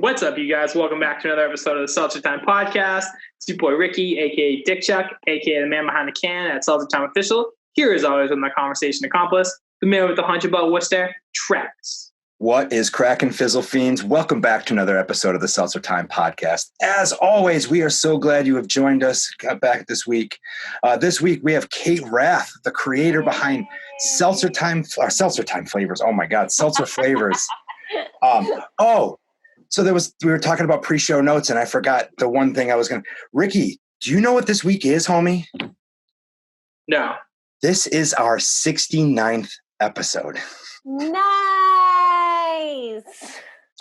What's up, you guys? Welcome back to another episode of the Seltzer Time podcast. It's your boy Ricky, aka Dick Chuck, aka the man behind the can at Seltzer Time Official. Here, as always, with my conversation accomplice, the man with the hunch about Worcester, Travis. What is crackin' Fizzle Fiends? Welcome back to another episode of the Seltzer Time podcast. As always, we are so glad you have joined us back this week. This week, we have Kate Rath, the creator behind Seltzer Time flavors. Oh my God, Seltzer flavors. So we were talking about pre-show notes, and I forgot the one thing I was going to. Ricky, do you know what this week is, homie? No. This is our 69th episode. Nice.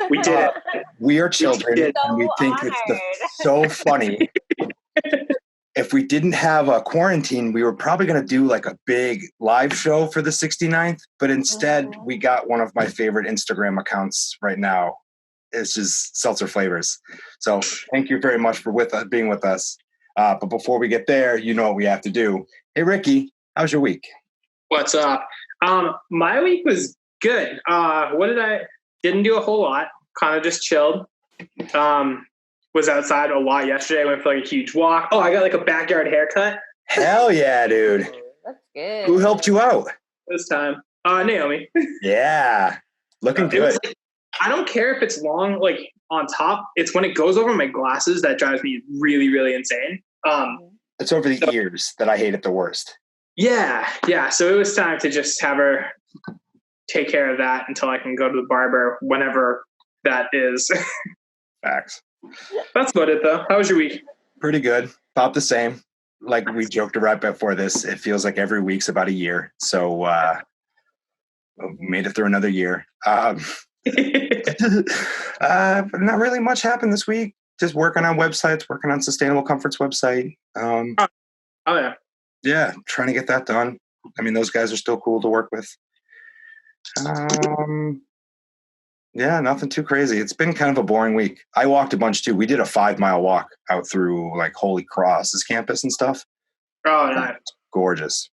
We did it. We are children, and we think honored. it's so funny. If we didn't have a quarantine, we were probably going to do like a big live show for the 69th, but instead we got one of my favorite Instagram accounts right now. It's just Seltzer Flavors. So thank you very much for being with us. But before we get there, you know what we have to do. Hey, Ricky, how's your week? What's up? My week was good. Didn't do a whole lot. Kind of just chilled. Was outside a lot yesterday. Went for like a huge walk. Oh, I got like a backyard haircut. Hell yeah, dude. That's good. Who helped you out? This time. Naomi. Yeah. Looking good. I don't care if it's long, like on top. It's when it goes over my glasses that drives me really, really insane. It's over the ears that I hate it the worst. Yeah. So it was time to just have her take care of that until I can go to the barber whenever that is. Facts. That's about it, though. How was your week? Pretty good. About the same. Like we joked right before this, it feels like every week's about a year. So made it through another year. Not really much happened this week. Just working on websites, working on Sustainable Comfort's website. Oh yeah. Yeah, trying to get that done. I mean, those guys are still cool to work with. Yeah, nothing too crazy. It's been kind of a boring week. I walked a bunch too. We did a 5-mile walk out through like Holy Cross's campus and stuff. Oh, nice. Gorgeous.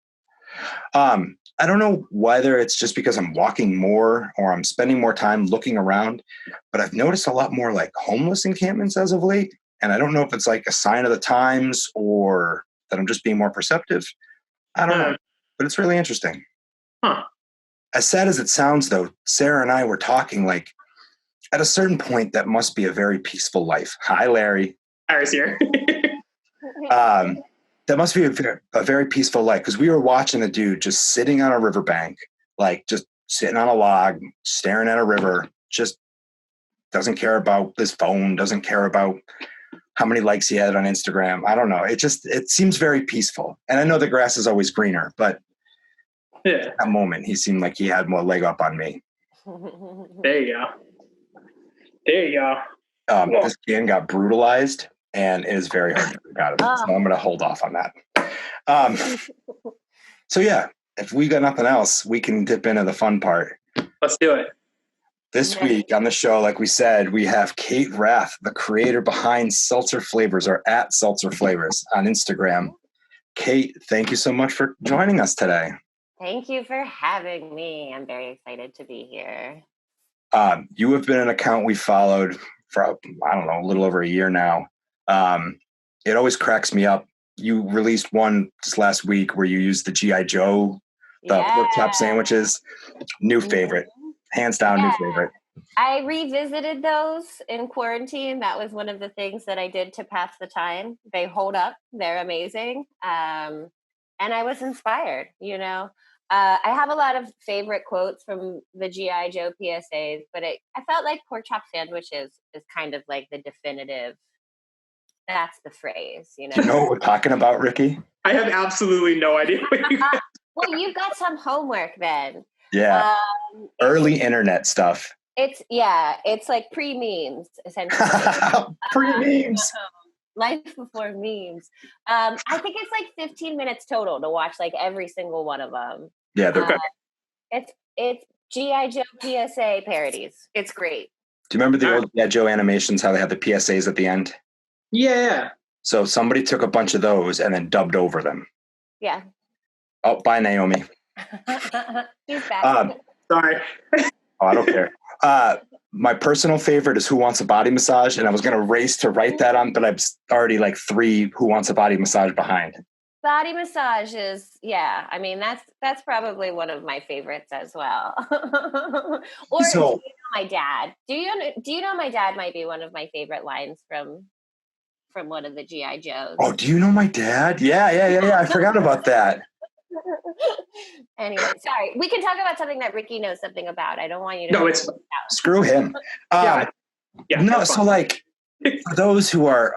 I don't know whether it's just because I'm walking more or I'm spending more time looking around, but I've noticed a lot more like homeless encampments as of late. And I don't know if it's like a sign of the times or that I'm just being more perceptive. I don't know, but it's really interesting. Huh. As sad as it sounds, though, Sarah and I were talking like at a certain point, that must be a very peaceful life. Hi, Larry. Larry's here. That must be a very peaceful life, because we were watching a dude just sitting on a riverbank, like just sitting on a log, staring at a river, just doesn't care about his phone, doesn't care about how many likes he had on Instagram. I don't know. It seems very peaceful. And I know the grass is always greener, but yeah, at that moment, he seemed like he had more leg up on me. There you go. This can got brutalized. And it is very hard to drink out of it. So I'm going to hold off on that. So yeah, if we got nothing else, we can dip into the fun part. Let's do it. This week on the show, like we said, we have Kate Rath, the creator behind Seltzer Flavors, or at Seltzer Flavors on Instagram. Kate, thank you so much for joining us today. Thank you for having me. I'm very excited to be here. You have been an account we followed for, I don't know, a little over a year now. It always cracks me up. You released one just last week where you used the G.I. Joe, the pork chop sandwiches. New favorite. Hands down, new favorite. I revisited those in quarantine. That was one of the things that I did to pass the time. They hold up. They're amazing. And I was inspired, you know. I have a lot of favorite quotes from the G.I. Joe PSAs, but I felt like pork chop sandwiches is kind of like the definitive. That's the phrase, you know. Do you know what we're talking about, Ricky? I have absolutely no idea. Well, you've got some homework then. Yeah. Early internet stuff. It's like pre-memes, essentially. Pre-memes. Life before memes. I think it's like 15 minutes total to watch like every single one of them. Yeah, they're good. It's G.I. Joe PSA parodies. It's great. Do you remember the old G.I. Joe animations, how they had the PSAs at the end? Yeah. So somebody took a bunch of those and then dubbed over them. Yeah. Oh, bye, Naomi. He's back. Sorry. I don't care. My personal favorite is Who Wants a Body Massage, and I was going to race to write that on, but I'm already like 3 Who Wants a Body Massage behind. Body massage is, yeah. I mean, that's probably one of my favorites as well. Or So, do you know my dad? Do you know my dad might be one of my favorite lines from one of the GI Joes? oh, do you know my dad? Yeah. I forgot about that. Anyway, sorry. We can talk about something that Ricky knows something about. I don't want you to. No, it's screw him. yeah. No, so like for those who are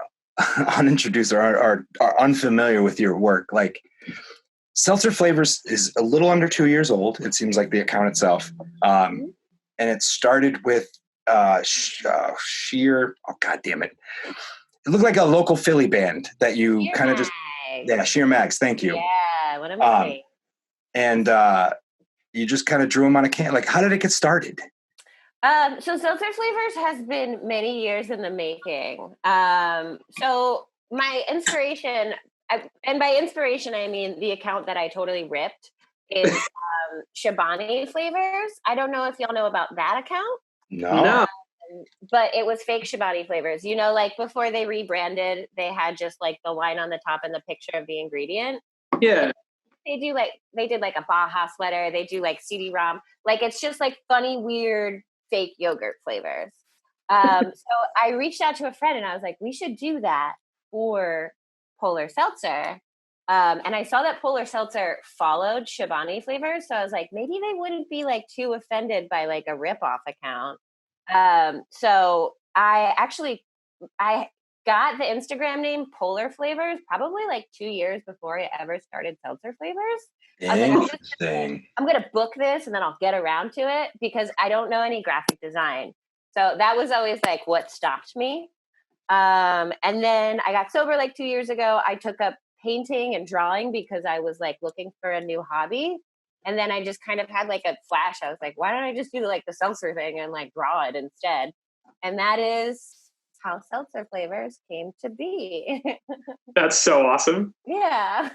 unintroduced or are unfamiliar with your work, like Seltzer Flavors is a little under 2 years old. It seems like the account itself, and it started with sheer. Oh, God damn it! It looked like a local Philly band that you kind of just. Yeah, Sheer Mags. Thank you. Yeah, what am I saying? And you just kind of drew them on a can. Like, how did it get started? So Seltzer Flavors has been many years in the making. So my inspiration, and by inspiration, I mean the account that I totally ripped is Shabani Flavors. I don't know if y'all know about that account. No. But it was fake Shabani Flavors. You know, like before they rebranded, they had just like the line on the top and the picture of the ingredient. Yeah. They did like a Baja sweater. They do like CD-ROM. Like it's just like funny, weird, fake yogurt flavors. So I reached out to a friend and I was like, we should do that for Polar Seltzer. And I saw that Polar Seltzer followed Shabani Flavors. So I was like, maybe they wouldn't be like too offended by like a ripoff account. So I got the Instagram name Polar Flavors probably like 2 years before I ever started Seltzer Flavors. Interesting. I'm going to book this and then I'll get around to it because I don't know any graphic design. So that was always like what stopped me. And then I got sober like 2 years ago. I took up painting and drawing because I was like looking for a new hobby. And then I just kind of had like a flash. I was like, why don't I just do like the seltzer thing and like draw it instead? And that is how Seltzer Flavors came to be. That's so awesome. Yeah.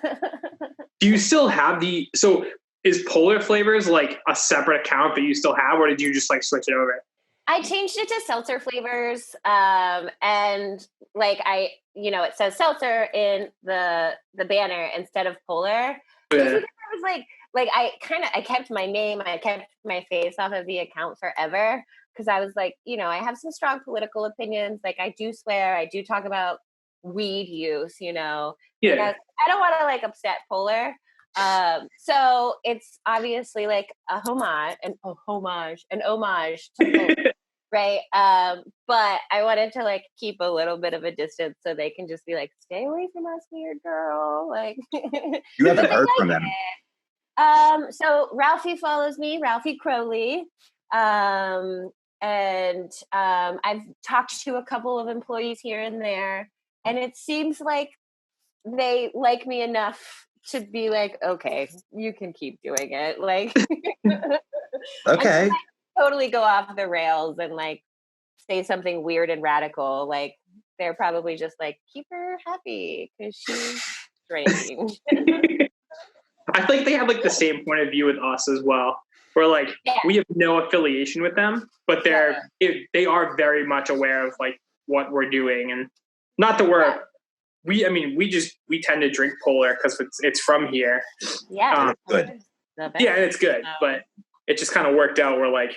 Do you still have so is Polar Flavors like a separate account that you still have, or did you just like switch it over? I changed it to Seltzer Flavors. And like it says seltzer in the banner instead of Polar. Yeah. I was like I kept my name, I kept my face off of the account forever because I was like, I have some strong political opinions. Like I do swear, I do talk about weed use, Yeah. I don't want to like upset Polar. So it's obviously like a homage to Polar, right? But I wanted to like keep a little bit of a distance so they can just be like, stay away from us, weird girl. Like You haven't heard from them. So Ralphie follows me, Ralphie Crowley. And I've talked to a couple of employees here and there, and it seems like they like me enough to be like, okay, you can keep doing it. Like, okay. Totally go off the rails and like say something weird and radical. Like, they're probably just like, keep her happy because she's strange. I think they have like the same point of view with us as well. We're like, we have no affiliation with them, but they are very much aware of like what we're doing, and not that we tend to drink Polar because it's from here. Yeah, it's good. Yeah, and it's good, but it just kind of worked out. We're like,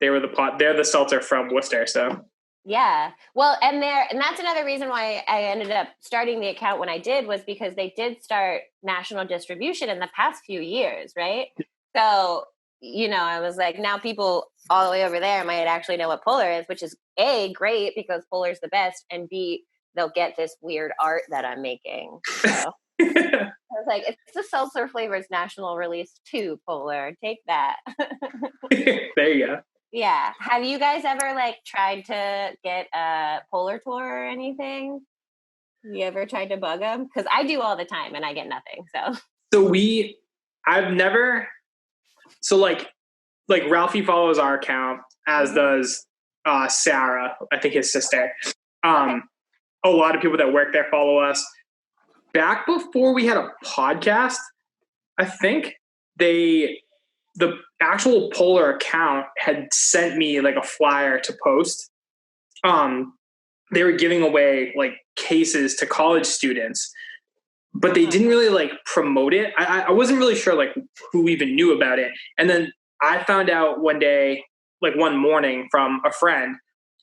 they're the seltzer from Worcester, so. Yeah. Well, and that's another reason why I ended up starting the account when I did, was because they did start national distribution in the past few years, right? So, I was like, now people all the way over there might actually know what Polar is, which is A, great because Polar's the best, and B, they'll get this weird art that I'm making. So I was like, it's the Seltzer Flavors national release too, Polar. Take that. There you go. Yeah. Have you guys ever like tried to get a Polar tour or anything? You ever tried to bug them? Because I do all the time and I get nothing. So I've never. So like Ralphie follows our account, as does Sarah, I think his sister. A lot of people that work there follow us. Back before we had a podcast, I think they the actual Polar account had sent me like a flyer to post. They were giving away like cases to college students, but they didn't really like promote it. I wasn't really sure like who even knew about it. And then I found out one day, like one morning from a friend.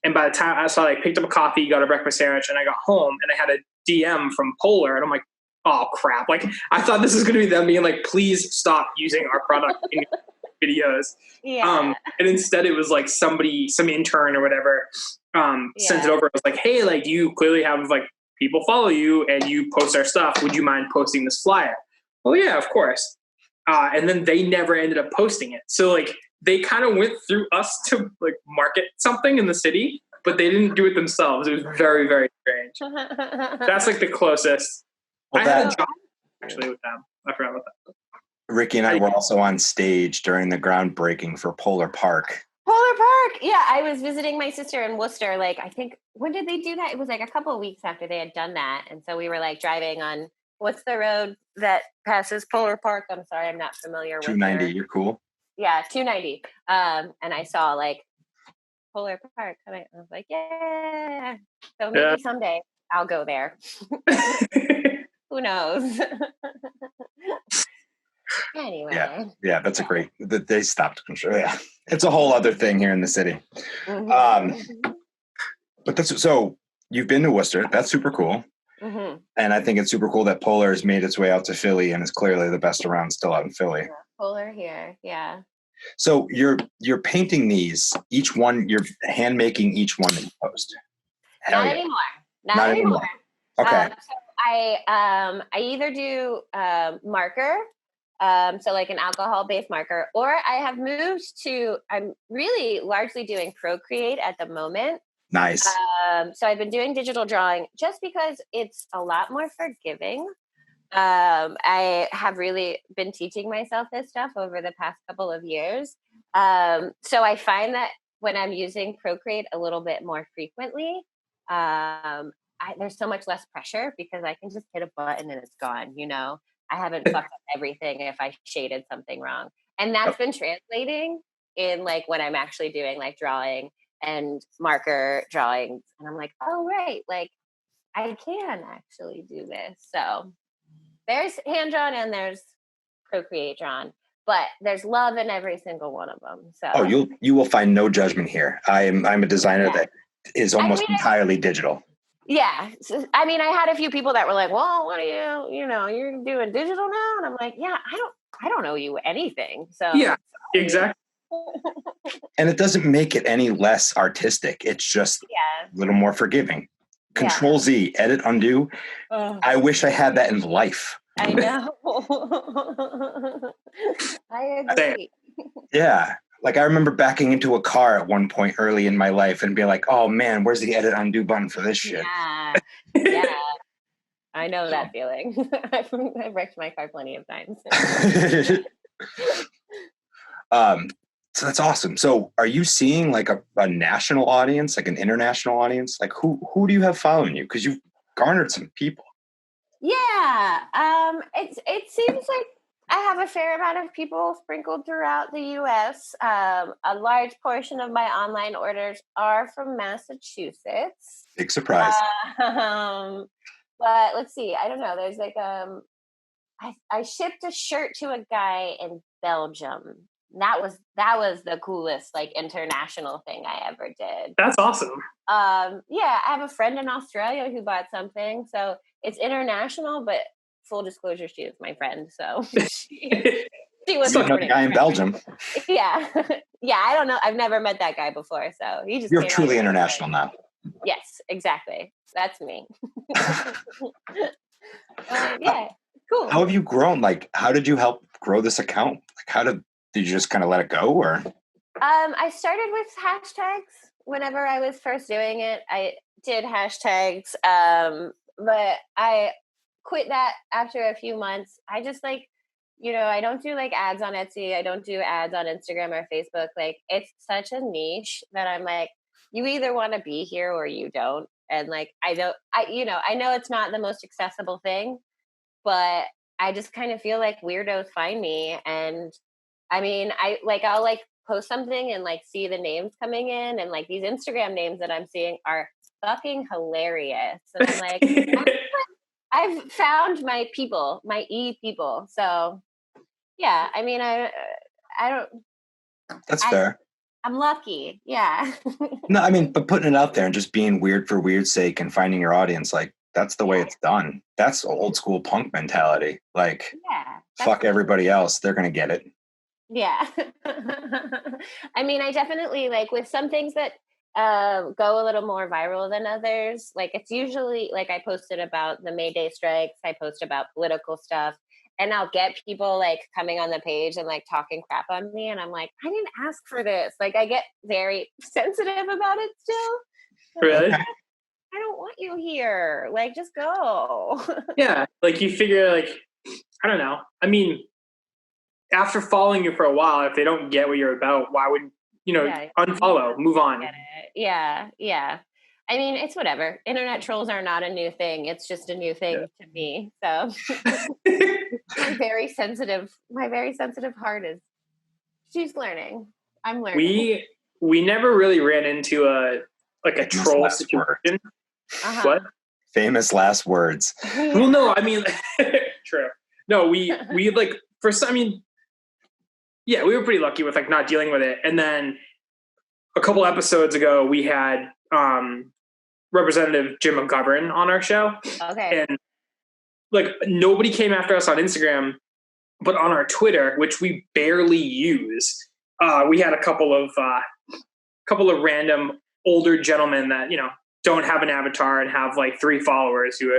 And by the time I picked up a coffee, got a breakfast sandwich, and I got home and I had a DM from Polar, and I'm like, oh crap. Like I thought this was going to be them being like, please stop using our product in your videos. Yeah. And instead it was like some intern or whatever, sent it over. I was like, hey, like you clearly have like people follow you and you post our stuff. Would you mind posting this flyer? Well, yeah, of course. And then they never ended up posting it. So like they kind of went through us to like market something in the city, but they didn't do it themselves. It was very, very strange. That's like the closest. Well, I had a job actually with them. I forgot about that. Ricky and I were also on stage during the groundbreaking for Polar Park. Polar Park. Yeah, I was visiting my sister in Worcester. Like, I think, when did they do that? It was like a couple of weeks after they had done that. And so we were like driving on, what's the road that passes Polar Park? I'm sorry, I'm not familiar with 290, you're cool. Yeah, 290. And I saw like Polar Park. And I was like, yeah. So maybe someday I'll go there. Who knows? Anyway. Yeah, that's a great. They stopped. I'm sure. Yeah, it's a whole other thing here in the city. But that's so. You've been to Worcester. That's super cool. And I think it's super cool that Polar has made its way out to Philly and is clearly the best around still out in Philly. Yeah, Polar here. Yeah. So you're painting these, each one, you're hand making each one that you post. Not anymore. Not anymore. Okay. So I either do marker, so like an alcohol-based marker, or I have moved to, I'm really largely doing Procreate at the moment. Nice. So I've been doing digital drawing just because it's a lot more forgiving. I have really been teaching myself this stuff over the past couple of years. So I find that when I'm using Procreate a little bit more frequently, there's so much less pressure because I can just hit a button and it's gone, you know? I haven't fucked up everything if I shaded something wrong. And that's been translating in like when I'm actually doing like drawing and marker drawings. And I'm like, oh, right. Like I can actually do this. So there's hand drawn and there's Procreate drawn, but there's love in every single one of them. So you will find no judgment here. I'm a designer that is almost entirely digital. Yeah. So, I mean, I had a few people that were like, well, what are you're doing digital now? And I'm like, yeah, I don't owe you anything. So yeah, exactly. And it doesn't make it any less artistic. It's just a little more forgiving. Control Z, edit, undo. I wish I had that in life. I know. I agree. Yeah. Like I remember backing into a car at one point early in my life and being like, oh man, where's the edit undo button for this shit? Yeah. I know that feeling. I've wrecked my car plenty of times. So that's awesome. So are you seeing like a national audience, like an international audience? Like who do you have following you? Because you've garnered some people. Yeah. It seems like I have a fair amount of people sprinkled throughout the U.S. A large portion of my online orders are from Massachusetts. Big surprise. But let's see. I don't know. There's like I shipped a shirt to a guy in Belgium. That was the coolest like international thing I ever did. That's awesome. Yeah, I have a friend in Australia who bought something, so it's international. But full disclosure, she is my friend, so she was the guy in Belgium. Yeah, yeah. I don't know. I've never met that guy before, so he just. You're truly international now. Yes, exactly. That's me. Yeah, cool. How have you grown? Like, how did you help grow this account? Like, did you just kind of let it go, or? I started with hashtags whenever I was first doing it. I did hashtags, but I quit that after a few months. I just like, I don't do like ads on Etsy. I don't do ads on Instagram or Facebook. Like, it's such a niche that I'm like, you either want to be here or you don't. And like, I know it's not the most accessible thing, but I just kind of feel like weirdos find me, and I mean, I'll like post something and like see the names coming in, and like these Instagram names that I'm seeing are fucking hilarious. And I'm like, I've found my people, my people. So yeah, I mean, I don't. That's fair. I'm lucky. Yeah. No, I mean, but putting it out there and just being weird for weird's sake and finding your audience, like that's the way it's done. That's old school punk mentality. Like, fuck everybody else. They're going to get it. Yeah. I mean, I definitely like with some things that go a little more viral than others. Like it's usually like I posted about the May Day strikes. I post about political stuff. And I'll get people like coming on the page and like talking crap on me. And I'm like, I didn't ask for this. Like I get very sensitive about it still. Really? I don't want you here. Like just go. Yeah. Like you figure like, I don't know. I mean, after following you for a while, if they don't get what you're about, why would, unfollow, move on. Yeah. Yeah. I mean, it's whatever. Internet trolls are not a new thing. It's just a new thing to me. So my very sensitive heart she's learning. I'm learning. We never really ran into a troll situation. What? Famous last words. Well, no, I mean, true. No, we like for some, I mean, yeah, we were pretty lucky with like not dealing with it. And then a couple episodes ago, we had Representative Jim McGovern on our show. Okay. And like nobody came after us on Instagram, but on our Twitter, which we barely use, we had a couple of random older gentlemen that don't have an avatar and have like 3 followers who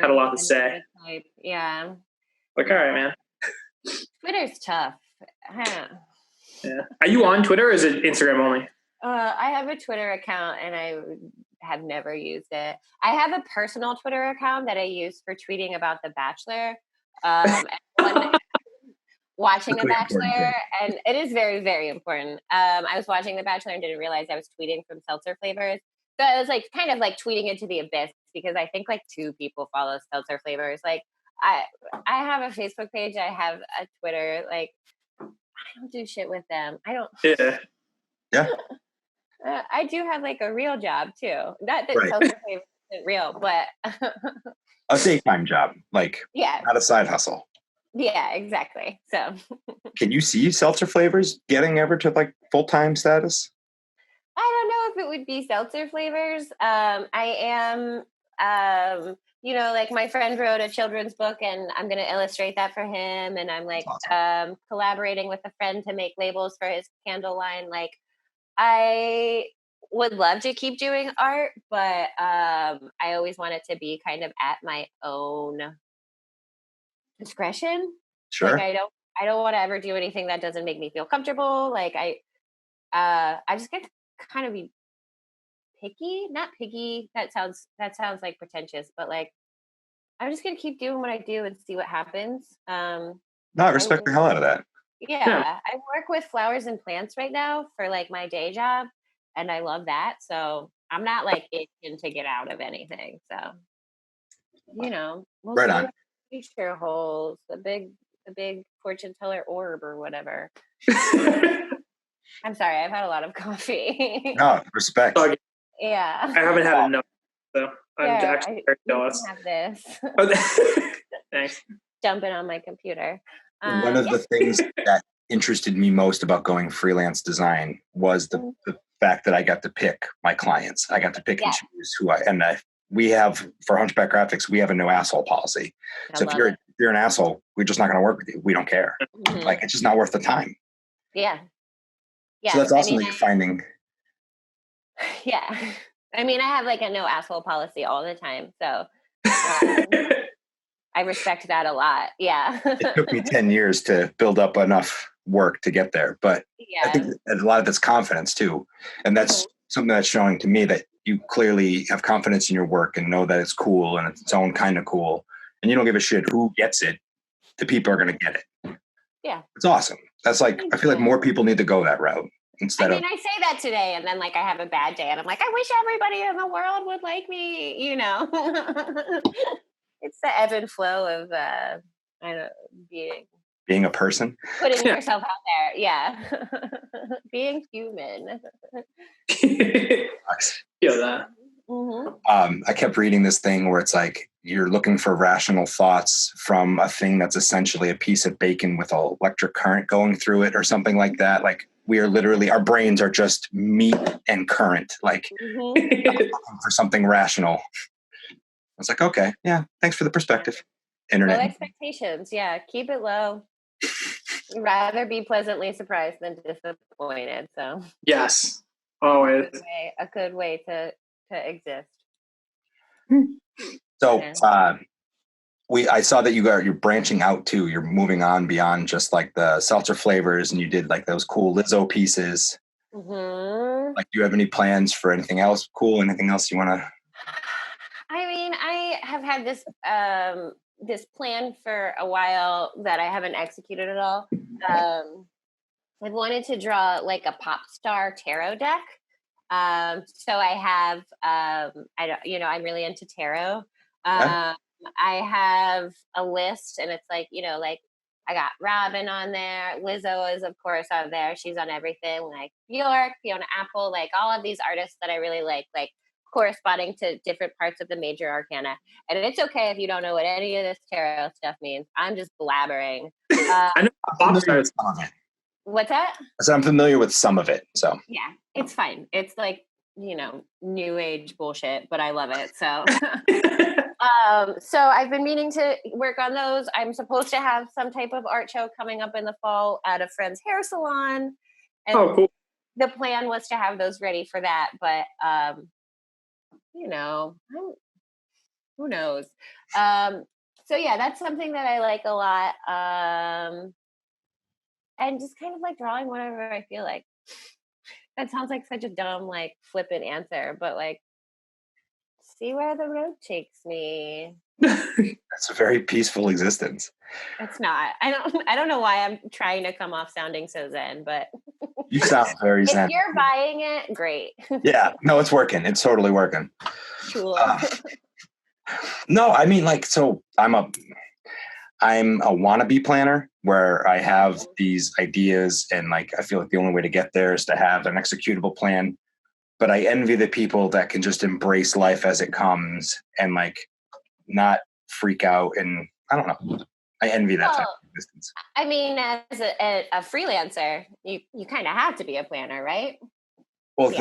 had a lot to say. Yeah. Like, all right, man. Twitter's tough. Yeah. Are you on Twitter or is it Instagram only? I have a Twitter account and I have never used it. I have a personal Twitter account that I use for tweeting about The Bachelor. And watching The Bachelor, and it is very, very important. I was watching The Bachelor and didn't realize I was tweeting from Seltzer Flavors. So I was like kind of like tweeting into the abyss because I think like 2 people follow Seltzer Flavors. Like I have a Facebook page, I have a Twitter, like I don't do shit with them. I don't. Yeah. I do have like a real job too. Not that Seltzer Flavors isn't real, but a daytime job, like not a side hustle. Yeah, exactly. So can you see Seltzer Flavors getting ever to like full-time status? I don't know if it would be Seltzer Flavors. I am, like my friend wrote a children's book and I'm going to illustrate that for him. And I'm like collaborating with a friend to make labels for his candle line. Like I would love to keep doing art, but I always want it to be kind of at my own discretion. Sure. Like I don't want to ever do anything that doesn't make me feel comfortable. Like I just get to kind of be picky, not picky. That sounds like pretentious, but like I'm just gonna keep doing what I do and see what happens. No, I respect the hell out of that. Yeah, I work with flowers and plants right now for like my day job, and I love that. So I'm not like itching to get out of anything. So we'll right see on. what the future holds. The big fortune teller orb or whatever. I'm sorry, I've had a lot lot of coffee. No, respect. Yeah. I haven't had enough, so I'm actually very jealous. Have this. Thanks. Dumping on my computer. One of the things that interested me most about going freelance design was the fact that I got to pick my clients. I got to pick and choose we have, for Hunchback Graphics, we have a no asshole policy. So if you're an asshole, we're just not going to work with you. We don't care. Mm-hmm. Like, it's just not worth the time. Yeah. So that's awesome that you're finding. Yeah. I mean, I have like a no asshole policy all the time. So I respect that a lot. Yeah. It took me 10 years to build up enough work to get there. But I think a lot of it's confidence too. And that's something that's showing to me that you clearly have confidence in your work and know that it's cool and it's its own kind of cool. And you don't give a shit who gets it. The people are going to get it. Yeah. It's awesome. That's like, I feel like more people need to go that route instead of. I say that today and then like I have a bad day and I'm like, I wish everybody in the world would like me, It's the ebb and flow of being being a person. Putting yourself out there. Yeah. Being human. Feel that. I kept reading this thing where it's like you're looking for rational thoughts from a thing that's essentially a piece of bacon with an electric current going through it or something like that. Like we are literally, our brains are just meat and current, like looking for something rational. I was like, okay, yeah, thanks for the perspective. Internet. Low expectations. Yeah. Keep it low. Rather be pleasantly surprised than disappointed. So yes, always a good way to exist. So I saw that you're branching out too. You're moving on beyond just like the seltzer flavors, and you did like those cool Lizzo pieces. Like, do you have any plans for anything else cool? Anything else you want to? I mean, I have had this this plan for a while that I haven't executed at all. I've wanted to draw like a pop star tarot deck. So I have, I'm really into tarot. I have a list, and it's like, like I got Robin on there. Lizzo is, of course, on there. She's on everything. Like Bjork, Fiona Apple, like all of these artists that I really like corresponding to different parts of the major arcana. And it's okay if you don't know what any of this tarot stuff means. I'm just blabbering. I know pop stars. What's that? So I'm familiar with some of it. So yeah, it's fine. It's like, new age bullshit, but I love it. So, so I've been meaning to work on those. I'm supposed to have some type of art show coming up in the fall at a friend's hair salon. And cool. The plan was to have those ready for that, but, who knows? So yeah, that's something that I like a lot. And just kind of like drawing whatever I feel like. That sounds like such a dumb, like flippant answer, but like, see where the road takes me. That's a very peaceful existence. It's not. I don't know why I'm trying to come off sounding so zen, but you sound very zen. If you're buying it, great. Yeah, no, it's working. It's totally working. Cool. No, I mean, like, so I'm a wannabe planner where I have these ideas, and like I feel like the only way to get there is to have an executable plan. But I envy the people that can just embrace life as it comes and like not freak out. And I don't know. I envy that type of existence. I mean, as a freelancer, you kind of have to be a planner, right? Well,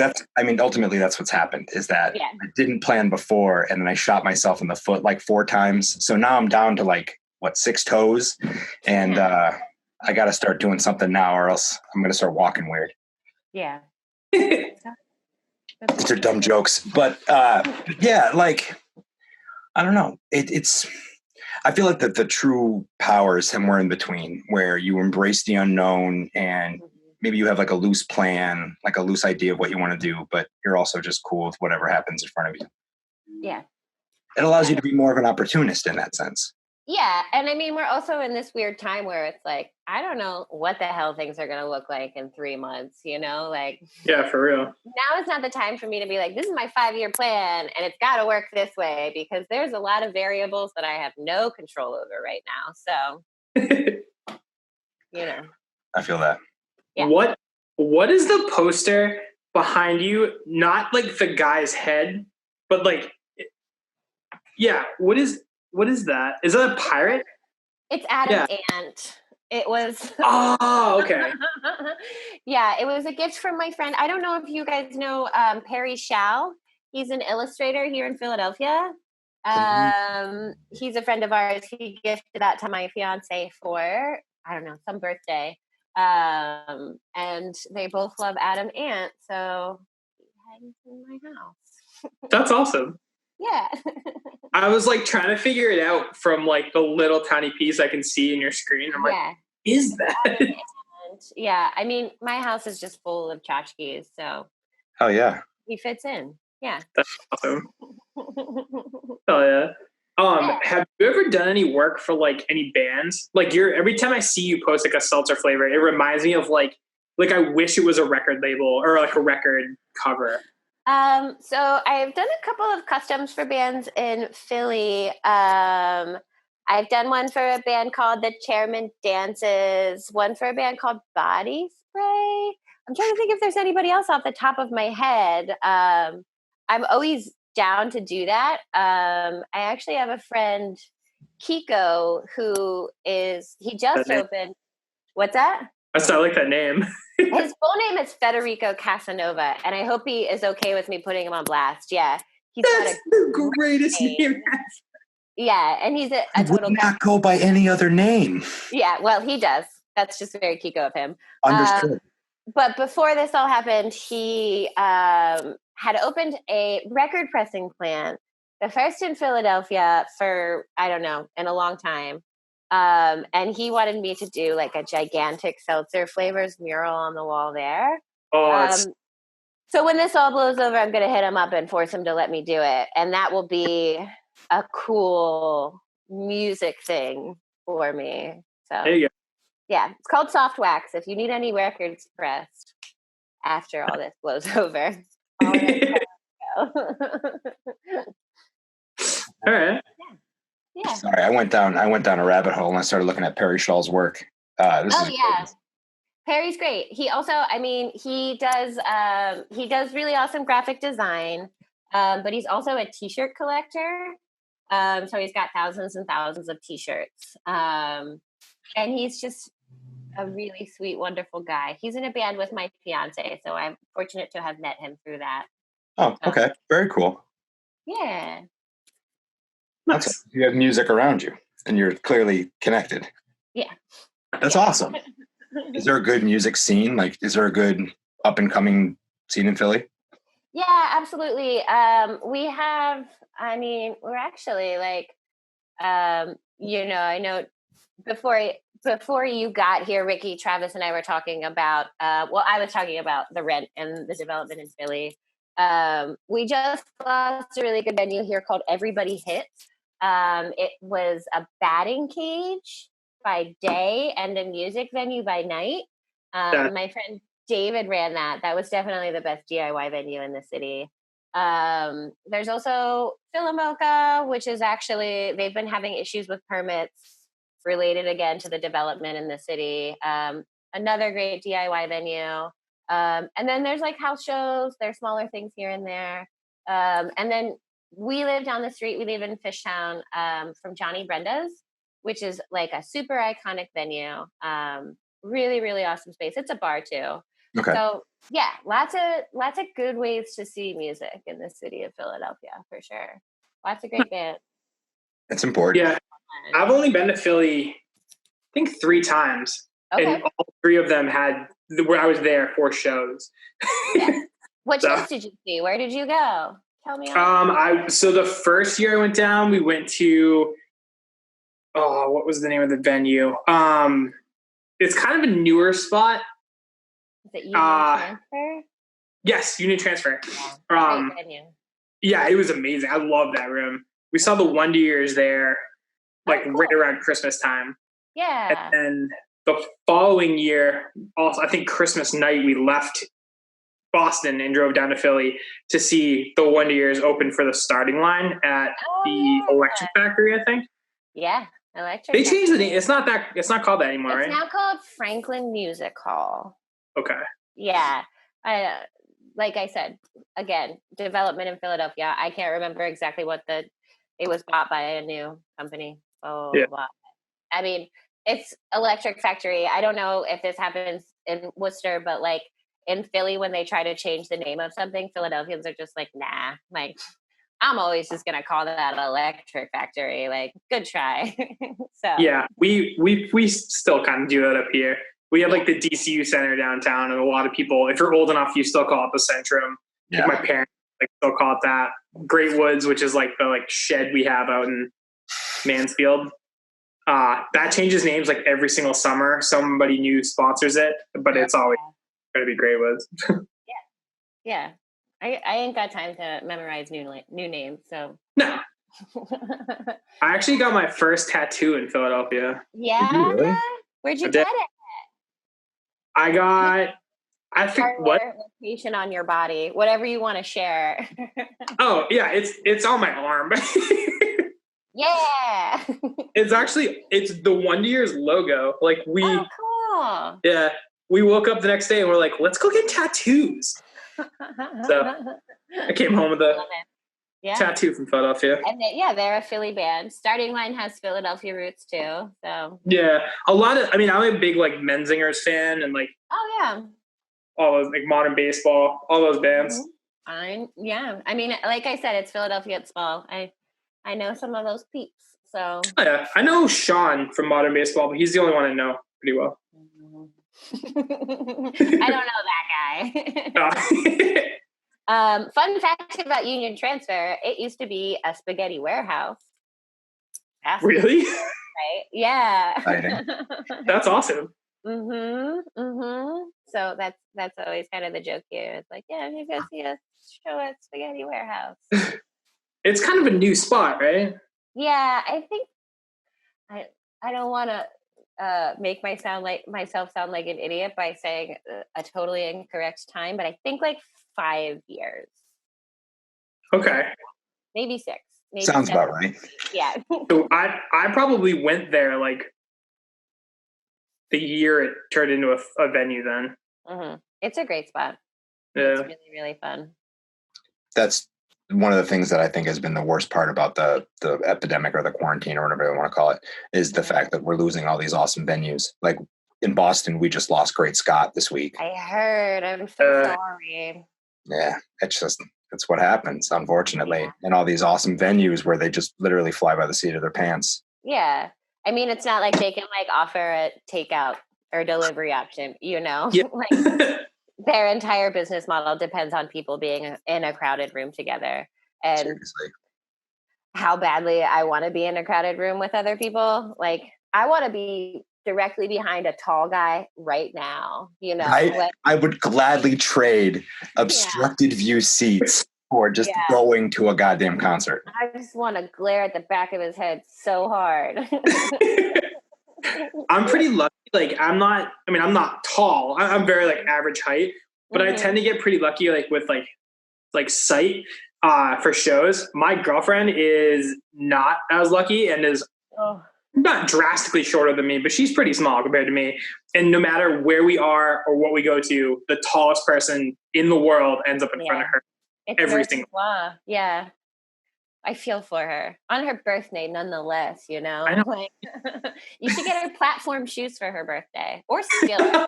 ultimately that's what's happened is that I didn't plan before, and then I shot myself in the foot like 4 times. So now I'm down to like 6 toes, and I got to start doing something now, or else I'm going to start walking weird. Yeah. These are dumb jokes, but yeah, like, I don't know. It's, I feel like that the true power is somewhere in between, where you embrace the unknown, and maybe you have like a loose plan, like a loose idea of what you want to do, but you're also just cool with whatever happens in front of you. Yeah. It allows you to be more of an opportunist in that sense. Yeah. And I mean, we're also in this weird time where it's like, I don't know what the hell things are going to look like in 3 months, like. Yeah, for real. Now is not the time for me to be like, this is my 5-year plan and it's got to work this way, because there's a lot of variables that I have no control over right now. So, I feel that. Yeah. What is the poster behind you? Not like the guy's head, but like, yeah. What is that? Is that a pirate? It's Adam's aunt. It was. Oh, okay. Yeah, it was a gift from my friend. I don't know if you guys know Perry Shao. He's an illustrator here in Philadelphia. He's a friend of ours. He gifted that to my fiance for, I don't know, some birthday. And they both love Adam Ant, so he hangs in my house. That's awesome. Yeah. I was like trying to figure it out from like the little tiny piece I can see in your screen. I'm like, is that? Yeah, I mean, my house is just full of tchotchkes, so. Oh yeah. He fits in. Yeah. That's awesome. Oh yeah. Have you ever done any work for like any bands? Like every time I see you post like a seltzer flavor, it reminds me of like I wish it was a record label or like a record cover. So I've done a couple of customs for bands in Philly. I've done one for a band called The Chairman Dances, one for a band called Body Spray. I'm trying to think if there's anybody else off the top of my head. I'm always down to do that. I actually have a friend, Kiko, he just opened. What's that? I like that name. His full name is Federico Casanova, and I hope he is okay with me putting him on blast. Yeah. That's the greatest name. Yeah, and he's a total. Would not go by any other name. Yeah, well, he does. That's just very Kiko of him. Understood. But before this all happened, he had opened a record pressing plant, the first in Philadelphia for, I don't know, in a long time. And he wanted me to do like a gigantic seltzer flavors mural on the wall there. So when this all blows over, I'm going to hit him up and force him to let me do it. And that will be a cool music thing for me. So there you go. Yeah, it's called Soft Wax. If you need any records pressed after all this blows over. All right. Yeah. Sorry, I went down a rabbit hole and I started looking at Perry Shaw's work. Perry's great. He also, he does really awesome graphic design, but he's also a t-shirt collector. So he's got thousands and thousands of t-shirts. And he's just a really sweet, wonderful guy. He's in a band with my fiance, so I'm fortunate to have met him through that. Oh, okay. Very cool. Yeah. Nice. You have music around you and you're clearly connected. Yeah. That's awesome. Is there a good music scene? Like, is there a good up and coming scene in Philly? Yeah, absolutely. We have, we're actually like, I know before you got here, Ricky, Travis, and I were talking about, I was talking about the rent and the development in Philly. We just lost a really good venue here called Everybody Hits. It was a batting cage by day and a music venue by night. My friend David ran that. That was definitely the best DIY venue in the city. There's also Philomoka, which is actually, they've been having issues with permits related again to the development in the city. Another great DIY venue. And then there's like house shows. There's smaller things here and there. And then we live down the street. We live in Fishtown from Johnny Brenda's, which is like a super iconic venue. Really, really awesome space. It's a bar too. Okay. So yeah, lots of good ways to see music in the city of Philadelphia for sure. Lots of great bands. That's important. Yeah, I've only been to Philly, I think 3 times, and all 3 of them had where I was there for shows. Yeah. What shows did you see? Where did you go? Tell me. So the first year I went down, we went to, what was the name of the venue? It's kind of a newer spot. Is it Union Transfer? Yes, Union Transfer. Yeah, great venue. Yeah, it was amazing. I love that room. We saw the Wonder Years there, like right around Christmas time. Yeah. And then the following year, also I think Christmas night, we left Boston and drove down to Philly to see the Wonder Years open for the starting line at the Electric Factory, I think. Yeah, Electric. They changed the name. It's not called that anymore, right? It's now called Franklin Music Hall. Okay. Yeah. Like I said, again, development in Philadelphia. I can't remember exactly it was bought by a new company. Yeah. I mean, it's Electric Factory. I don't know if this happens in Worcester, but like in Philly, when they try to change the name of something, Philadelphians are just like, nah, like I'm always just going to call that Electric Factory. Like, good try. So yeah, we still kind of do that up here. We have like the DCU Center downtown, and a lot of people, if you're old enough, you still call it the Centrum. Yeah. Like my parents still call it that. Great Woods, which is like the shed we have out in Mansfield. That changes names like every single summer. Somebody new sponsors it, but it's always going to be Great Woods. Yeah. I ain't got time to memorize new names, so. No. I actually got my first tattoo in Philadelphia. Yeah? Really? Where'd you get it? I think what location on your body, whatever you want to share. Oh yeah, it's on my arm. Yeah. It's the Wonder Years logo. Like Oh, cool. yeah, we woke up the next day and we're like, let's go get tattoos. So I came home with a tattoo from Philadelphia. And they're a Philly band. Starting Line has Philadelphia roots too. So yeah, I'm a big like Menzingers fan and like all those like Modern Baseball, all those bands. I mean, like I said, it's Philadelphia at small. I know some of those peeps. So I know Sean from Modern Baseball, but he's the only one I know pretty well. I don't know that guy. Fun fact about Union Transfer: it used to be a spaghetti warehouse. Really? Right? Yeah. That's awesome. So that's always kind of the joke here. It's like, yeah, you go see a show at Spaghetti Warehouse. It's kind of a new spot, right? Yeah, I think I don't want to make myself sound like an idiot by saying a totally incorrect time, but I think like 5 years. Okay. Maybe 6. Maybe Sounds 7. about right. Yeah. So I probably went there like the year it turned into a venue then. It's a great spot. Yeah. It's really, really fun. That's one of the things that I think has been the worst part about the epidemic or the quarantine or whatever you want to call it is the fact that we're losing all these awesome venues. Like in Boston, we just lost Great Scott this week. I heard. I'm so sorry. Yeah, it's what happens, unfortunately. And all these awesome venues where they just literally fly by the seat of their pants. Yeah. I mean, it's not like they can like offer a takeout or delivery option, you know? Yeah. Like their entire business model depends on people being in a crowded room together. And Seriously. how badly I want to be in a crowded room with other people. Like I want to be directly behind a tall guy right now, you know? I would gladly trade obstructed view seats for just going to a goddamn concert. I just want to glare at the back of his head so hard. I'm pretty lucky. Like I'm not tall. I'm very like average height, but I tend to get pretty lucky like with like sight for shows. My girlfriend is not as lucky and is not drastically shorter than me, but she's pretty small compared to me. And no matter where we are or what we go to, the tallest person in the world ends up in front of her. Every single. Yeah. I feel for her on her birthday, nonetheless. You know, I know. Like, you should get her platform shoes for her birthday or skillet.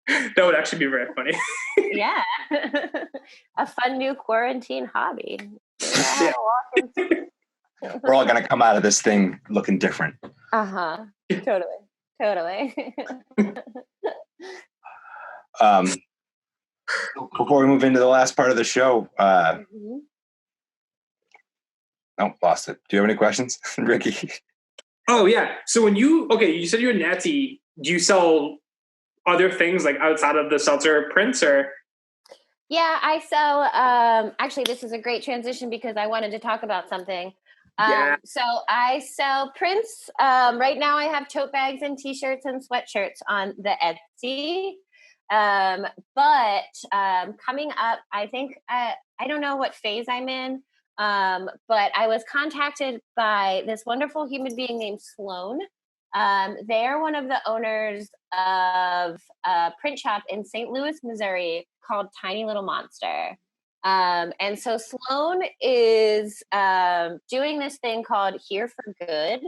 That would actually be very funny. Yeah, a fun new quarantine hobby. We're all gonna come out of this thing looking different. Totally. Before we move into the last part of the show, lost it. Do you have any questions, Ricky? Oh yeah. So when you said you're an Etsy, do you sell other things like outside of the seltzer prints or? Yeah, I sell, actually this is a great transition because I wanted to talk about something. So I sell prints. Right now I have tote bags and t-shirts and sweatshirts on the Etsy. But coming up, I think, I don't know what phase I'm in. But I was contacted by this wonderful human being named Sloan. They're one of the owners of a print shop in St. Louis, Missouri called Tiny Little Monster. And so Sloan is doing this thing called Here for Good.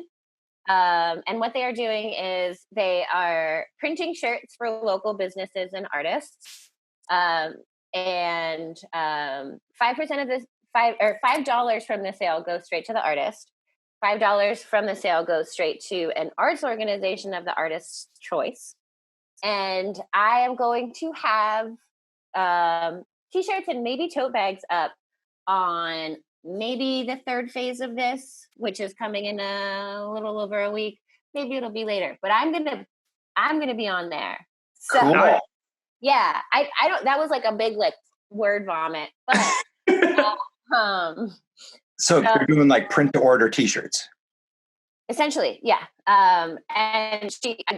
And what they are doing is they are printing shirts for local businesses and artists. And 5% of this, $5 from the sale goes straight to the artist. $5 from the sale goes straight to an arts organization of the artist's choice. And I am going to have t-shirts and maybe tote bags up on maybe the third phase of this, which is coming in a little over a week. Maybe it'll be later, but I'm gonna be on there. So cool. Yeah, I don't. That was like a big like word vomit, but so you're doing like print to order t-shirts. Essentially, yeah. And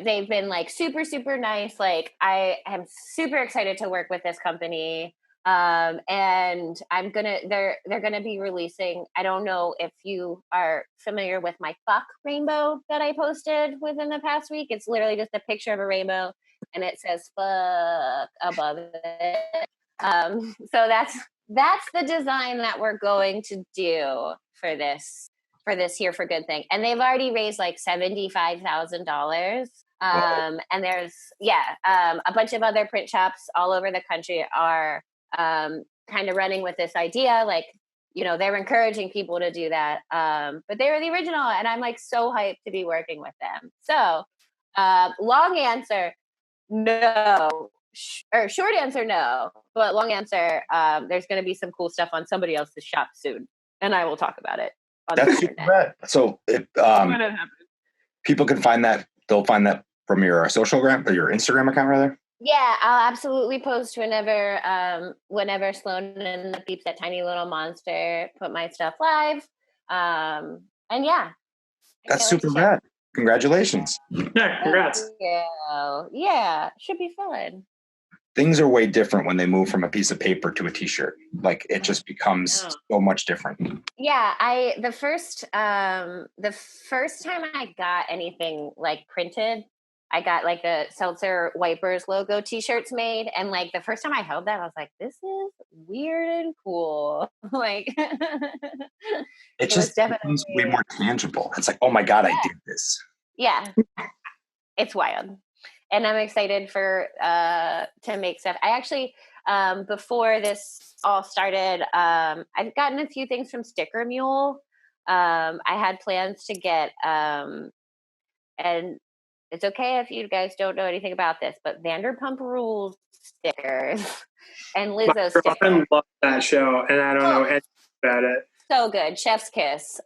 they've been like super, super nice. Like I am super excited to work with this company. And they're gonna be releasing, I don't know if you are familiar with my fuck rainbow that I posted within the past week. It's literally just a picture of a rainbow and it says fuck above it. So that's the design that we're going to do for this Here for Good thing. And they've already raised like $75,000. And there's a bunch of other print shops all over the country are kind of running with this idea, like, you know, they're encouraging people to do that. But they were the original, and I'm like so hyped to be working with them. So long answer, no. Or short answer, no. But long answer, there's going to be some cool stuff on somebody else's shop soon, and I will talk about it on That's the super internet. rad. So if people can find that, they'll find that from your socialgram or your Instagram account, rather. Yeah, I'll absolutely post whenever Sloan and the peeps at Tiny Little Monster put my stuff live. And yeah. That's super rad. Congratulations. Yeah, congrats. Yeah, should be fun. Things are way different when they move from a piece of paper to a t-shirt. Like it just becomes so much different. Yeah, the first time I got anything like printed, I got like a Seltzer Wipers logo t-shirts made. And like the first time I held that, I was like, this is weird and cool. Like it just becomes way more tangible. It's like, oh my God, I did this. Yeah. It's wild. And I'm excited to make stuff. I actually, before this all started, I've gotten a few things from Sticker Mule. I had plans to get, and it's okay if you guys don't know anything about this, but Vanderpump Rules stickers and Lizzo stickers. I love that show, and I don't know anything about it. So good. Chef's kiss.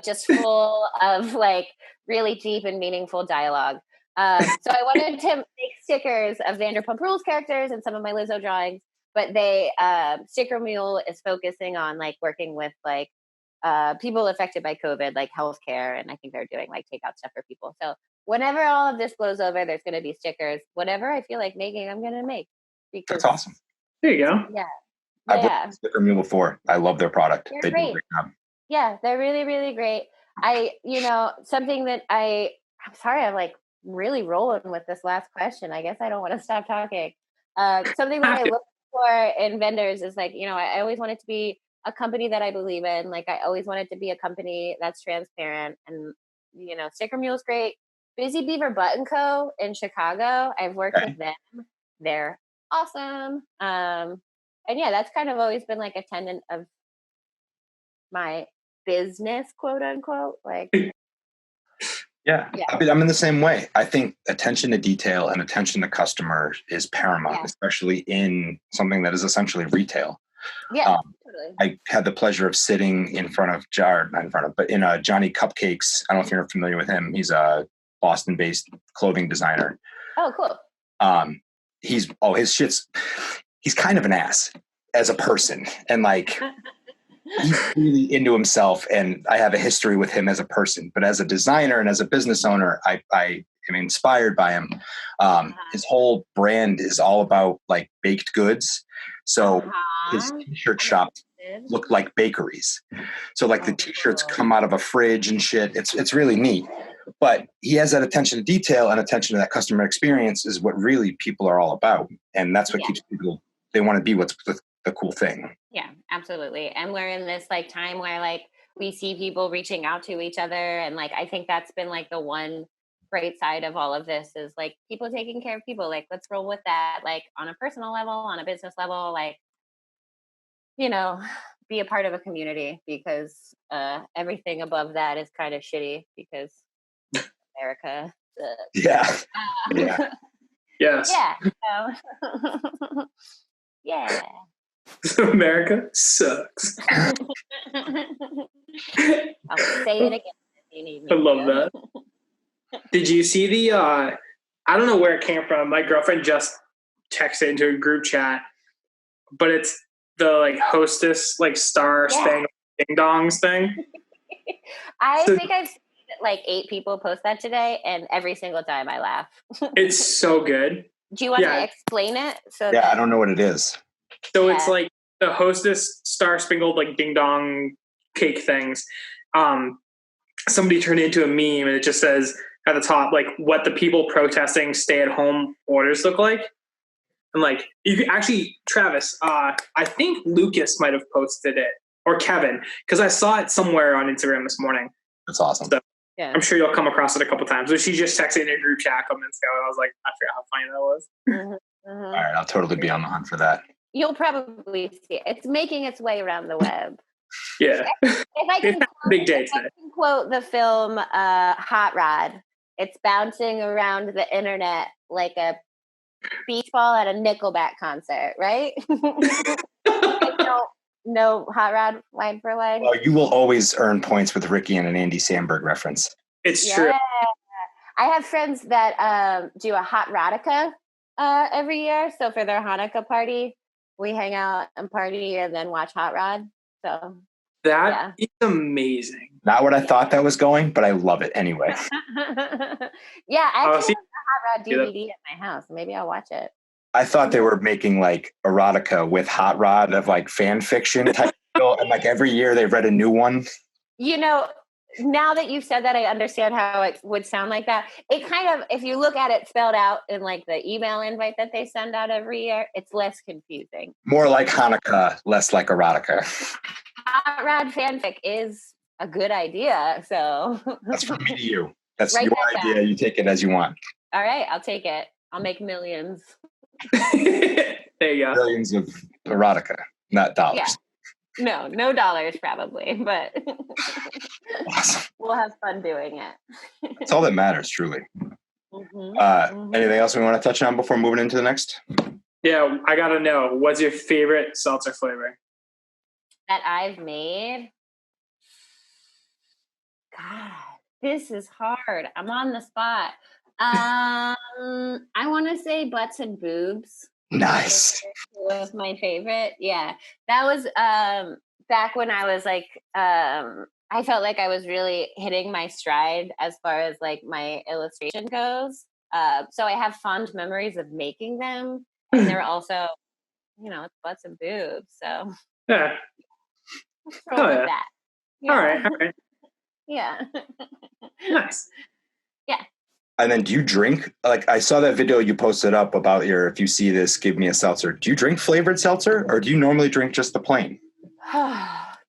Just full of like really deep and meaningful dialogue. So I wanted to make stickers of Vanderpump Rules characters and some of my Lizzo drawings, but Sticker Mule is focusing on like working with like people affected by COVID, like healthcare, and I think they're doing like takeout stuff for people. So whenever all of this blows over, there's going to be stickers. Whatever I feel like making, I'm going to make. That's awesome. There you go. Yeah. I've worked with Sticker Mule before. I love their product. They do a great job. Yeah, they're really, really great. Something that I'm sorry, I'm like really rolling with this last question. I guess I don't want to stop talking. Something that I look for in vendors is like, I always want it to be a company that I believe in. Like I always want it to be a company that's transparent, and Sticker Mule's great. Busy Beaver Button Co. in Chicago. I've worked with them. They're awesome. And yeah, that's kind of always been like a tenet of my business, quote unquote. Like, yeah. I mean, I'm in the same way. I think attention to detail and attention to customer is paramount, especially in something that is essentially retail. Yeah, totally. I had the pleasure of sitting in Johnny Cupcakes. I don't know if you're familiar with him. He's a Boston-based clothing designer. Oh, cool. He's kind of an ass as a person, and like he's really into himself, and I have a history with him as a person, but as a designer and as a business owner, I am inspired by him. His whole brand is all about like baked goods. So his t-shirt shops look like bakeries. So like the t-shirts come out of a fridge and shit. It's really neat. But he has that attention to detail and attention to that customer experience is what really people are all about. And that's what keeps people, they want to be what's the cool thing. Yeah, absolutely. And we're in this like time where like we see people reaching out to each other. And like, I think that's been like the one great side of all of this is like people taking care of people. Like, let's roll with that. Like on a personal level, on a business level, like, be a part of a community, because everything above that is kind of shitty because America. Yes. Yeah. Yeah. America sucks. I'll say it again if you need me. I love that. Did you see the I don't know where it came from. My girlfriend just texted into a group chat, but it's the like hostess like star spangled ding dongs thing. I think I've seen like 8 people post that today, and every single time I laugh. It's so good. Do you want to explain it? I don't know what it is. So it's like the Hostess Star Spangled like ding dong cake things. Somebody turned it into a meme, and it just says at the top like what the people protesting stay at home orders look like. And like you could actually, Travis, I think Lucas might have posted it, or Kevin, because I saw it somewhere on Instagram this morning. That's awesome. So I'm sure you'll come across it a couple times. But she just texted in a group chat a couple minutes ago, and I was like, I forgot how funny that was. All right, I'll totally be on the hunt for that. You'll probably see it. It's making its way around the web. Yeah. If I can quote the film Hot Rod, it's bouncing around the internet like a beach ball at a Nickelback concert, right? No Hot Rod line for line. Well, you will always earn points with Ricky and an Andy Samberg reference. It's true. I have friends that do a Hot Rodica every year. So for their Hanukkah party, we hang out and party and then watch Hot Rod. So that is amazing. Not what I thought that was going, but I love it anyway. Yeah, I actually have a Hot Rod DVD at my house. Maybe I'll watch it. I thought they were making like erotica with Hot Rod of like fan fiction type deal, and like every year they read a new one. You know, now that you've said that, I understand how it would sound like that. It kind of, if you look at it spelled out in like the email invite that they send out every year, it's less confusing. More like Hanukkah, less like erotica. Hot Rod fanfic is a good idea. So that's from me to you. That's Write your that idea. down. You take it as you want. All right, I'll take it. I'll make millions. There you go. Millions of erotica, not dollars. Yeah. No dollars probably, but Awesome. We'll have fun doing it. That's all that matters, truly. Anything else we want to touch on before moving into the next? Yeah, I gotta know. What's your favorite seltzer flavor that I've made? God, this is hard. I'm on the spot. I want to say butts and boobs. Nice. Was my favorite. Yeah, that was back when I was like, I felt like I was really hitting my stride as far as like my illustration goes. So I have fond memories of making them, and they're also, it's butts and boobs. So yeah, let's roll with that. Yeah. All right. Yeah. Nice. Yeah. And then do you drink? Like I saw that video you posted up about if you see this, give me a seltzer. Do you drink flavored seltzer or do you normally drink just the plain?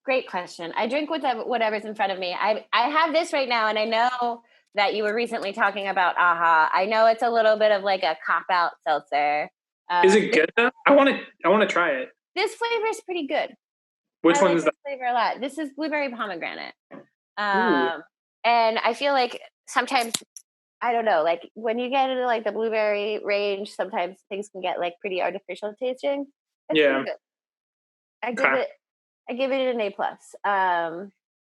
Great question. I drink whatever's in front of me. I have this right now, and I know that you were recently talking about AHA. I know it's a little bit of like a cop-out seltzer. Is it good though? I want to try it. This flavor is pretty good. Which one is that? Flavor a lot. This is blueberry pomegranate. And I feel like sometimes, I don't know, like when you get into like the blueberry range, sometimes things can get like pretty artificial tasting. Yeah. I give it an A+.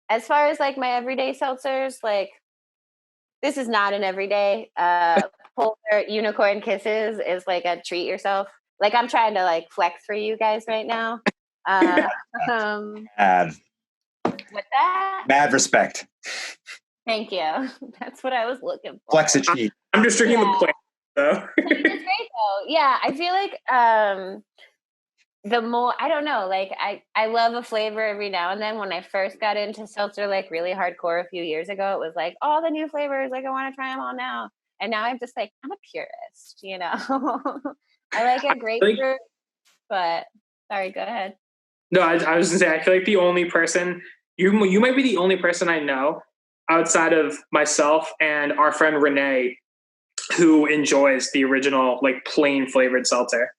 As far as like my everyday seltzers, like this is not an everyday. Polar Unicorn Kisses is like a treat yourself. Like I'm trying to like flex for you guys right now. Mad. With that? Mad respect. Thank you. That's what I was looking for. Flex a cheat. I'm just drinking the plain though. It's great though. Yeah, I feel like the more, I don't know, like I love a flavor every now and then. When I first got into seltzer like really hardcore a few years ago, it was like all the new flavors, like I want to try them all now. And now I'm just like, I'm a purist, I like a grapefruit, but sorry, go ahead. No, I was gonna say, I feel like the only person, you might be the only person I know outside of myself and our friend Renee who enjoys the original like plain flavored seltzer.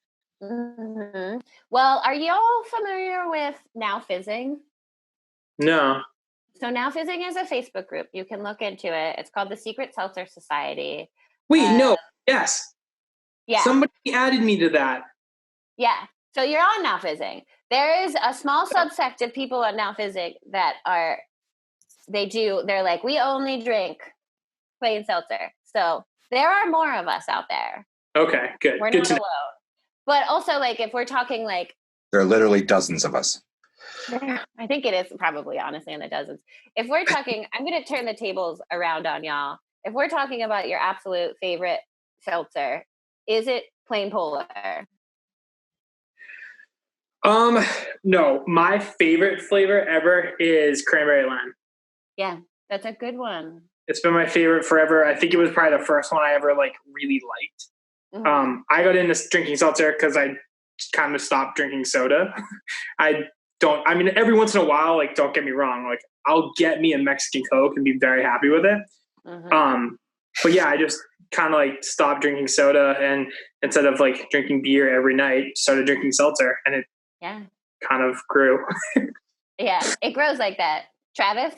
Mm-hmm. Well, are you all familiar with Now Fizzing? No. So Now Fizzing is a Facebook group. You can look into it. It's called the Secret Seltzer Society. Wait, no. Yes. Yeah. Somebody added me to that. Yeah. So you're on Now Fizzing. There is a small subsect of people on Now Fizzing that they're like, we only drink plain seltzer. So there are more of us out there. Okay, good. We're not alone. But also, like, if we're talking, like... There are literally dozens of us. I think it is probably, honestly, in the dozens. If we're talking... I'm going to turn the tables around on y'all. If we're talking about your absolute favorite seltzer, is it plain polar? No, my favorite flavor ever is cranberry lime. Yeah, that's a good one. It's been my favorite forever. I think it was probably the first one I ever like really liked. Mhm. I got into drinking seltzer because I kind of stopped drinking soda. I mean, every once in a while, like, don't get me wrong, like, I'll get me a Mexican Coke and be very happy with it. Mhm. But yeah, I just kind of like stopped drinking soda, and instead of like drinking beer every night, started drinking seltzer, and it Yeah. kind of grew. Yeah, it grows like that. Travis,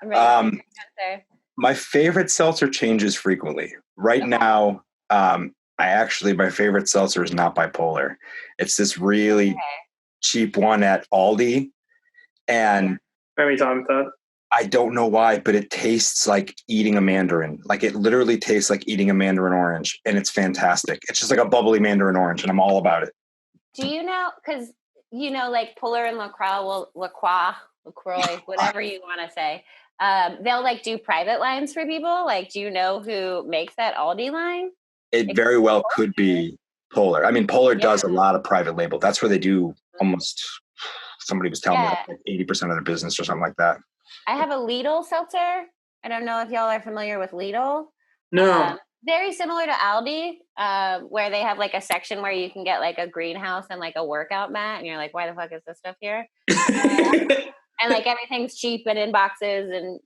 I'm ready for Um, your answer. my favorite seltzer changes frequently. Right now, my favorite seltzer is not bipolar. It's this really cheap one at Aldi, and Every time that. I don't know why, but it tastes like eating a mandarin. Like it literally tastes like eating a mandarin orange, and it's fantastic. It's just like a bubbly mandarin orange, and I'm all about it. Do you know, because like Polar and LaCroix, whatever you want to say, they'll like do private lines for people. Like, do you know who makes that Aldi line? It very well could be Polar. I mean, Polar does a lot of private label. That's where they do almost, somebody was telling me, like 80% of their business or something like that. I have a Lidl seltzer. I don't know if y'all are familiar with Lidl. No. Very similar to Aldi, where they have like a section where you can get like a greenhouse and like a workout mat, and you're like, why the fuck is this stuff here? And like everything's cheap and in boxes, and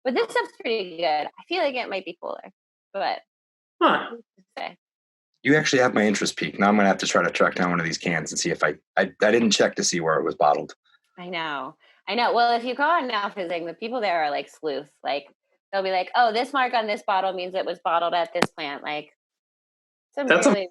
but this stuff's pretty good. I feel like it might be Polar, but You actually have my interest peaked. Now I'm gonna have to try to track down one of these cans and see if I didn't check to see where it was bottled. I know. Well, if you go on Now Fizzing, the people there are like sleuths. Like they'll be like, "Oh, this mark on this bottle means it was bottled at this plant." Like that's really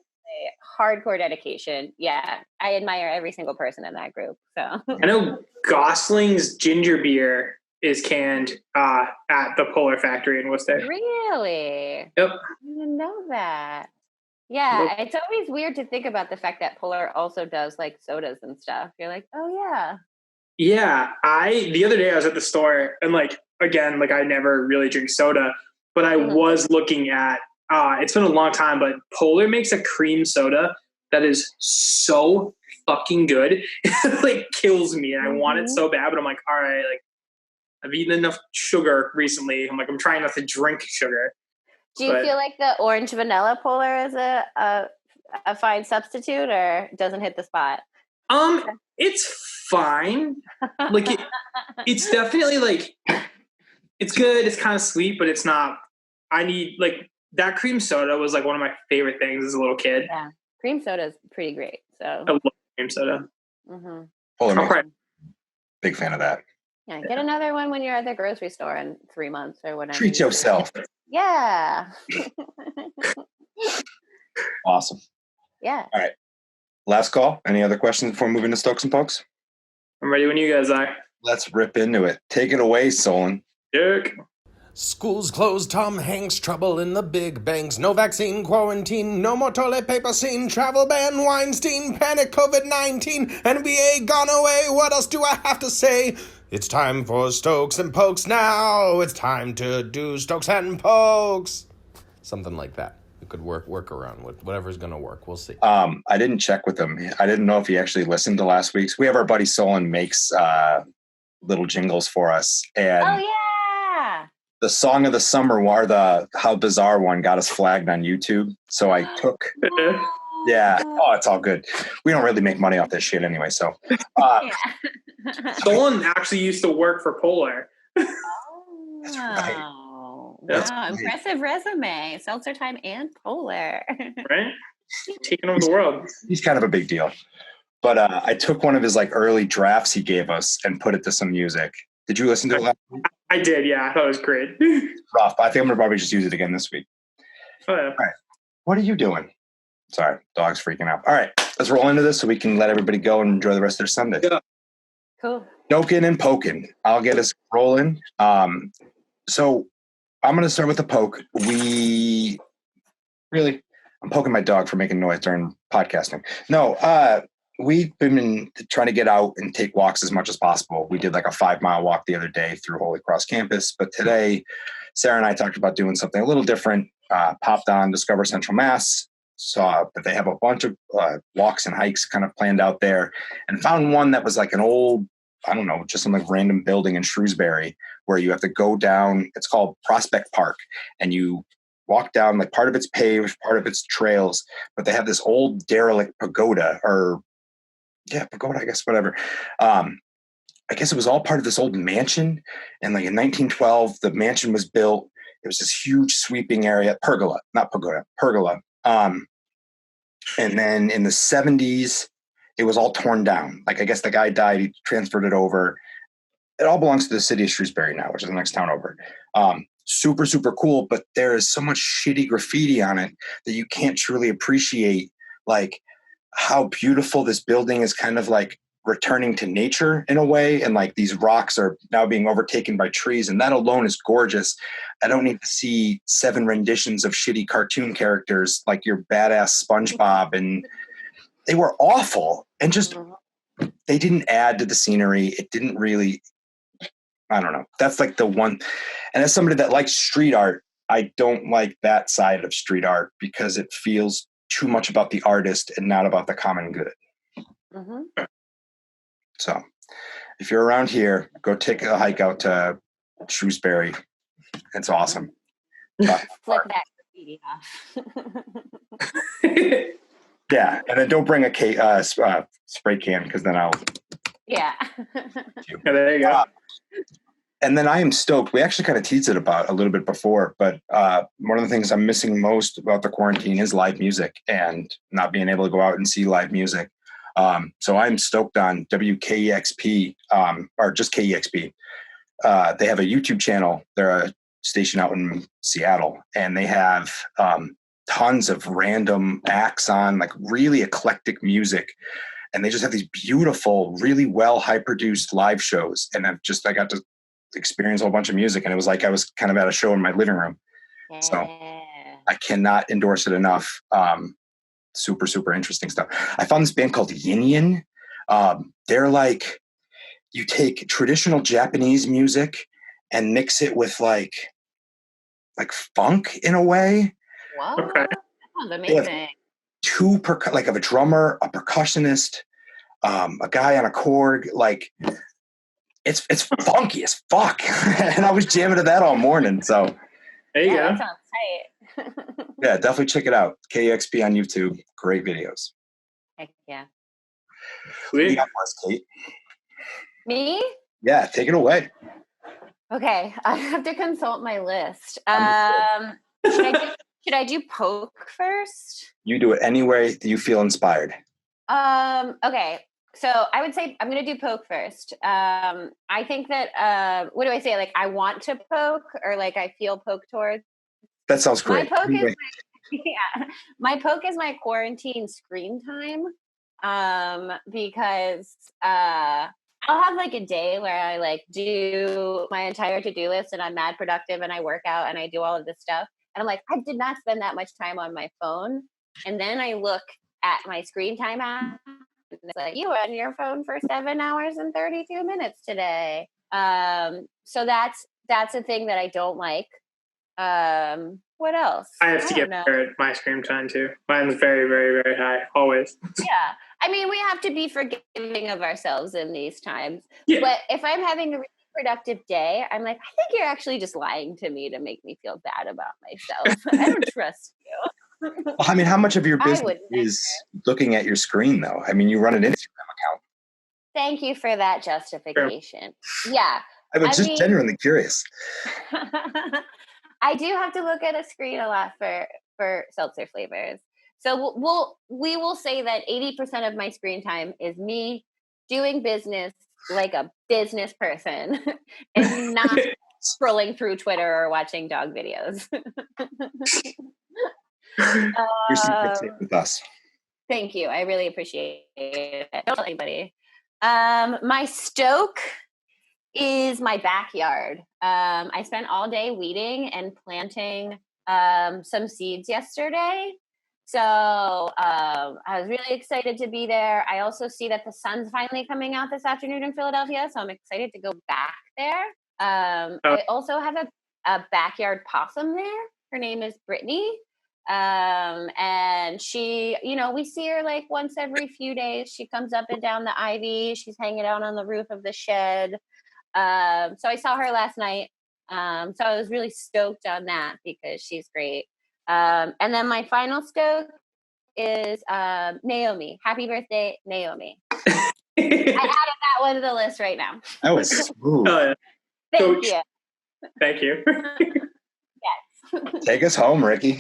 hardcore dedication. Yeah, I admire every single person in that group. So I know Gosling's ginger beer is canned at the Polar Factory in Worcester. Really? Yep. I didn't know that. Yeah, it's always weird to think about the fact that Polar also does like sodas and stuff. You're like, oh yeah. Yeah, the other day I was at the store, and like, again, like I never really drink soda, but I was looking at, it's been a long time, but Polar makes a cream soda that is so fucking good. It like kills me, and I want it so bad, but I'm like, all right, like I've eaten enough sugar recently. I'm like, I'm trying not to drink sugar. Do you feel like the orange vanilla Polar is a fine substitute, or doesn't hit the spot? It's fine. Like it's definitely like, it's good. It's kind of sweet, but it's not. I need like that cream soda was like one of my favorite things as a little kid. Yeah, cream soda is pretty great. So I love cream soda. Polar, big fan of that. Yeah, get another one when you're at the grocery store in 3 months or whatever. Treat yourself. Yeah. Awesome. Yeah. All right. Last call. Any other questions before moving to Stokes and Pokes? I'm ready when you guys are. Let's rip into it. Take it away, Solon. Dirk. Schools closed, Tom Hanks, trouble in the big banks, no vaccine, quarantine, no more toilet paper scene, travel ban, Weinstein, panic, COVID-19, NBA gone away, what else do I have to say? It's time for Stokes and Pokes now, it's time to do Stokes and Pokes. Something like that. It could work around with whatever's going to work. We'll see. I didn't check with him. I didn't know if he actually listened to last week's. We have our buddy Solon makes little jingles for us. And oh, yeah. The song of the summer, or the How Bizarre one, got us flagged on YouTube. So I took, yeah. Oh, it's all good. We don't really make money off this shit anyway. So, Solon actually used to work for Polar. That's right. Wow, Right. impressive resume. Seltzer Time and Polar. Right? Taking over the world. He's kind of a big deal. But I took one of his like early drafts he gave us and put it to some music. Did you listen to it last week? I did, yeah. I thought it was great. Rough. I think I'm going to probably just use it again this week. Oh, yeah. All right. What are you doing? Sorry, dog's freaking out. All right, let's roll into this so we can let everybody go and enjoy the rest of their Sunday. Yeah. Cool. Stoking and poking. I'll get us rolling. So I'm going to start with the poke. I'm poking my dog for making noise during podcasting. No, we've been trying to get out and take walks as much as possible. We did like a 5-mile walk the other day through Holy Cross campus, but today Sarah and I talked about doing something a little different. Popped on Discover Central Mass, saw, but they have a bunch of walks and hikes kind of planned out there, and found one that was like an old, I don't know, just some like random building in Shrewsbury where you have to go down. It's called Prospect Park, and you walk down, like part of it's paved, part of it's trails, but they have this old derelict pagoda, or pagoda, I guess, whatever. I guess it was all part of this old mansion. And like in 1912, the mansion was built. It was this huge sweeping area, pergola, not pagoda, pergola. And then in the 70s, it was all torn down. Like, I guess the guy died, he transferred it over. It all belongs to the city of Shrewsbury now, which is the next town over. Super, super cool, but there is so much shitty graffiti on it that you can't truly appreciate, like, how beautiful this building is, kind of like returning to nature in a way. And like these rocks are now being overtaken by trees, and that alone is gorgeous. I don't need to see 7 renditions of shitty cartoon characters like your badass SpongeBob. And they were awful, and just, they didn't add to the scenery. It didn't really, I don't know. That's like the one. And as somebody that likes street art, I don't like that side of street art because it feels too much about the artist and not about the common good. Mm-hmm. So if you're around here, go take a hike out to Shrewsbury. It's awesome. Flick that graffiti off. Yeah. And then don't bring a spray can, because then I'll. Yeah. There you go. And then I am stoked. We actually kind of teased it about a little bit before, but one of the things I'm missing most about the quarantine is live music and not being able to go out and see live music. So I'm stoked on WKEXP, or just KEXP. They have a YouTube channel. They're a station out in Seattle, and they have tons of random acts on, like really eclectic music. And they just have these beautiful, really well high-produced live shows. And I got to experience a whole bunch of music, and it was like I was kind of at a show in my living room. Yeah. So I cannot endorse it enough. Super, super interesting stuff. I found this band called Yin Yin. They're like, you take traditional Japanese music and mix it with like funk in a way. Wow. Okay. That sounds amazing. Two like of a drummer, a percussionist, a guy on a chord. Like it's funky as fuck. And I was jamming to that all morning. So There you go. That sounds tight. yeah, definitely check it out. KXP on YouTube. Great videos. Heck yeah. What do you Sweet. got for us, Kate? Me? Yeah, take it away. Okay, I have to consult my list. Should I do poke first? You do it any way that you feel inspired. Okay. So I would say I'm going to do poke first. I think that, what do I say? Like, I want to poke, or like I feel poke towards. That sounds great. My poke is my quarantine screen time. Because I'll have like a day where I like do my entire to-do list and I'm mad productive and I work out and I do all of this stuff. And I'm like, I did not spend that much time on my phone. And then I look at my screen time app, and it's like, you were on your phone for 7 hours and 32 minutes today. So that's a thing that I don't like. What else? I have to get better at my screen time too. Mine's very, very, very high, always. Yeah. I mean, we have to be forgiving of ourselves in these times. Yeah. But if I'm having a really productive day, I'm like, I think you're actually just lying to me to make me feel bad about myself. I don't trust you. Well, I mean, how much of your business is looking at your screen, though? I mean, you run an Instagram account. Thank you for that justification. Sure. Yeah. I was just genuinely curious. I do have to look at a screen a lot for seltzer flavors. So we will say that 80% of my screen time is me doing business like a business person and not scrolling through Twitter or watching dog videos. Your secret's safe with us. Thank you. I really appreciate it. Don't tell anybody. My stoke is my backyard. I spent all day weeding and planting some seeds yesterday. So I was really excited to be there. I also see that the sun's finally coming out this afternoon in Philadelphia, so I'm excited to go back there. I also have a backyard possum there. Her name is Brittany. And she, we see her like once every few days. She comes up and down the ivy. She's hanging out on the roof of the shed. So I saw her last night. So I was really stoked on that because she's great. And then my final stoke is Naomi. Happy birthday, Naomi. I added that one to the list right now. That was smooth. Thank you. Thank you. Yes. Take us home, Ricky.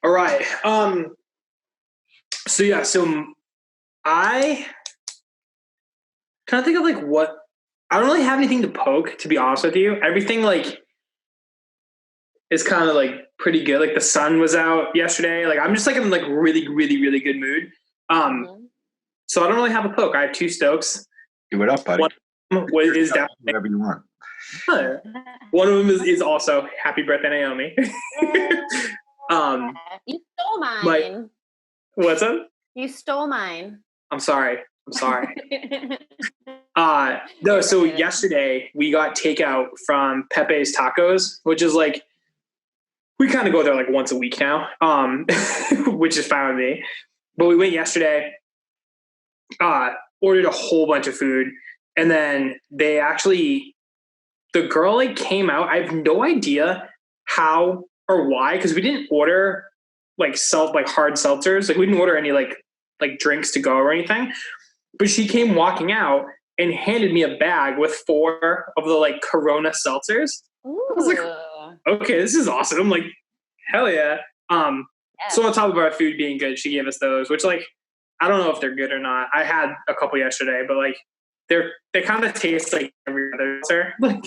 All right. So I kind of think of like what I don't really have anything to poke, to be honest with you. Everything like is kind of like pretty good. Like the sun was out yesterday. Like I'm just like in like really, really, really good mood. So I don't really have a poke. I have 2 stokes. Do it up, buddy. One is definitely whatever you want. One of them is also happy birthday, Naomi. You stole mine. What's up? You stole mine. I'm sorry. No, so yesterday we got takeout from Pepe's Tacos, which is like, we kind of go there like once a week now, which is fine with me. But we went yesterday, ordered a whole bunch of food, and then the girl like came out. I have no idea how or why, because we didn't order like hard seltzers. Like we didn't order any like drinks to go or anything. But she came walking out and handed me a bag with 4 of the like Corona seltzers. Ooh. I was like, okay, this is awesome. I'm like, hell yeah. So on top of our food being good, she gave us those, which like, I don't know if they're good or not. I had a couple yesterday, but like they kind of taste like every other seltzer. Like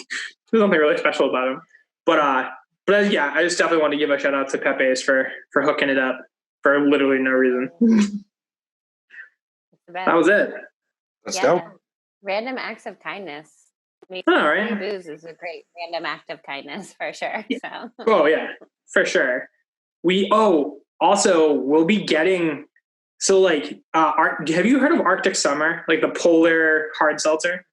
there's nothing really special about them. But yeah, I just definitely want to give a shout out to Pepe's for hooking it up for literally no reason. That was it. Let's go. Random acts of kindness. Free booze is a great random act of kindness for sure. So. Oh yeah, for sure. We'll be getting, so like, have you heard of Arctic Summer? Like the polar hard seltzer?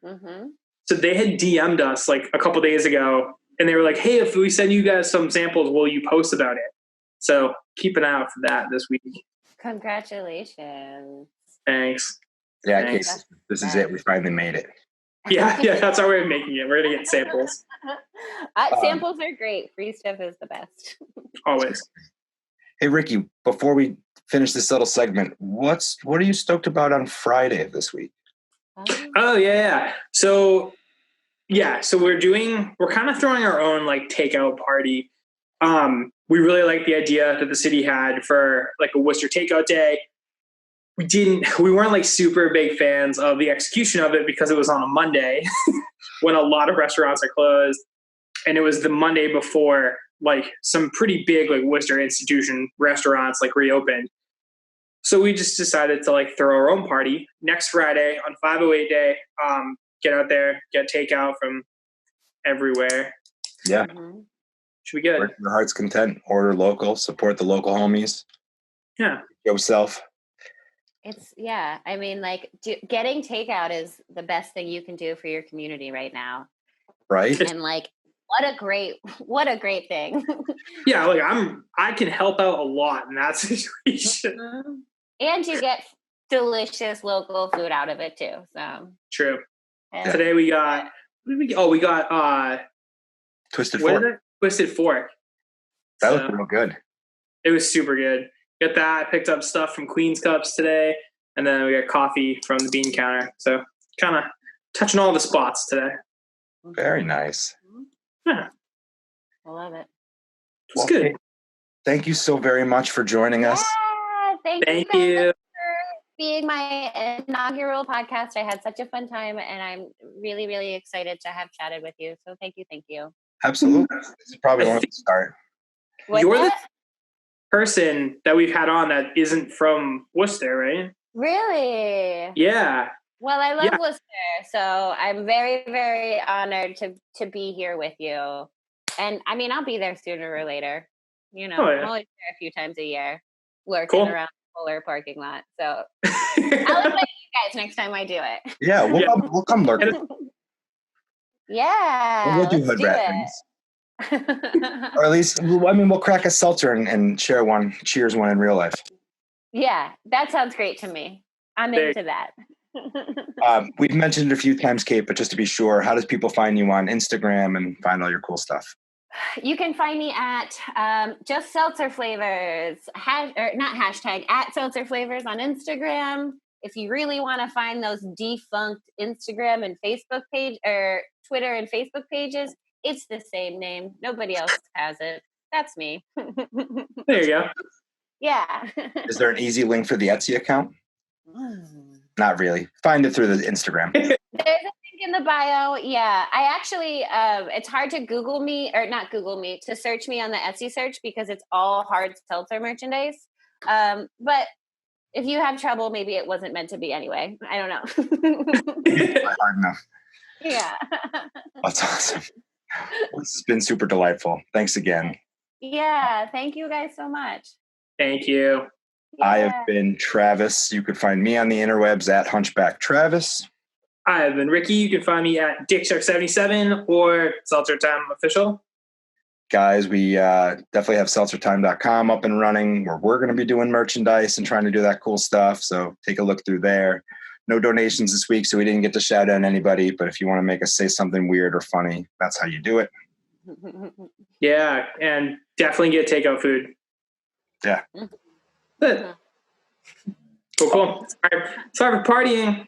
Mm-hmm. So they had DM'd us like a couple days ago and they were like, hey, if we send you guys some samples, will you post about it? So keep an eye out for that this week. Congratulations. Thanks. Yeah, Case, this is it. We finally made it. Yeah, that's our way of making it. We're going to get samples. Samples are great. Free stuff is the best. Always. Hey, Ricky, before we finish this little segment, what are you stoked about on Friday of this week? Oh, yeah. So we're kind of throwing our own like takeout party. We really like the idea that the city had for like a Worcester takeout day. We weren't like super big fans of the execution of it because it was on a Monday when a lot of restaurants are closed. And it was the Monday before like some pretty big like Worcester institution restaurants like reopened. So we just decided to like throw our own party next Friday on 508 day. Get out there, get takeout from everywhere. Yeah. Mm-hmm. Should be good. Work your heart's content, order local, support the local homies. Yeah. Yourself. I mean, like getting takeout is the best thing you can do for your community right now. Right. And like, what a great thing. Yeah. Like I can help out a lot in that situation. Mm-hmm. And you get delicious local food out of it too. So true. Yeah. Today we got, we got Twisted what Fork. is it? Twisted Fork. That looked real good. It was super good. Get that. I picked up stuff from Queen's Cups today, and then we got coffee from the bean counter. So kind of touching all the spots today. Very nice. Yeah. I love it. It's good. Okay. Thank you so very much for joining us. Yeah, thank you for being my inaugural podcast. I had such a fun time, and I'm really, really excited to have chatted with you. So thank you. Absolutely. This is probably one to start. You're the person that we've had on that isn't from Worcester, right? Really? Yeah. Well, I love Worcester, so I'm very, very honored to be here with you. And I mean, I'll be there sooner or later. I'm only there a few times a year, lurking around the Polar parking lot. So I'll invite you guys next time I do it. Yeah, we'll come lurking. Yeah. We'll do hood rat things. Or at least, I mean, we'll crack a seltzer and share one, cheers one in real life. Yeah, that sounds great to me. I'm into that. We've mentioned it a few times, Kate, but just to be sure, how does people find you on Instagram and find all your cool stuff? You can find me at just seltzer flavors, not hashtag, at seltzer flavors on Instagram. If you really want to find those defunct Instagram and Facebook page or Twitter and Facebook pages, it's the same name. Nobody else has it. That's me. There you go. Yeah. Is there an easy link for the Etsy account? Not really. Find it through the Instagram. There's a link in the bio. Yeah. I actually, it's hard to to search me on the Etsy search because it's all hard seltzer merchandise. But if you have trouble, maybe it wasn't meant to be anyway. I don't know. Hard enough. Yeah. That's awesome. This has been super delightful. Thanks again. Yeah. Thank you guys so much. Thank you. Yeah. I have been Travis. You could find me on the interwebs at Hunchback Travis. I have been Ricky. You can find me at DickShark77 or Seltzer Time Official. Guys, we definitely have seltzertime.com up and running where we're going to be doing merchandise and trying to do that cool stuff. So take a look through there. No donations this week, so we didn't get to shout out anybody. But if you want to make us say something weird or funny, that's how you do it. Yeah, and definitely get takeout food. Yeah. Good. Cool. All right. Sorry for partying.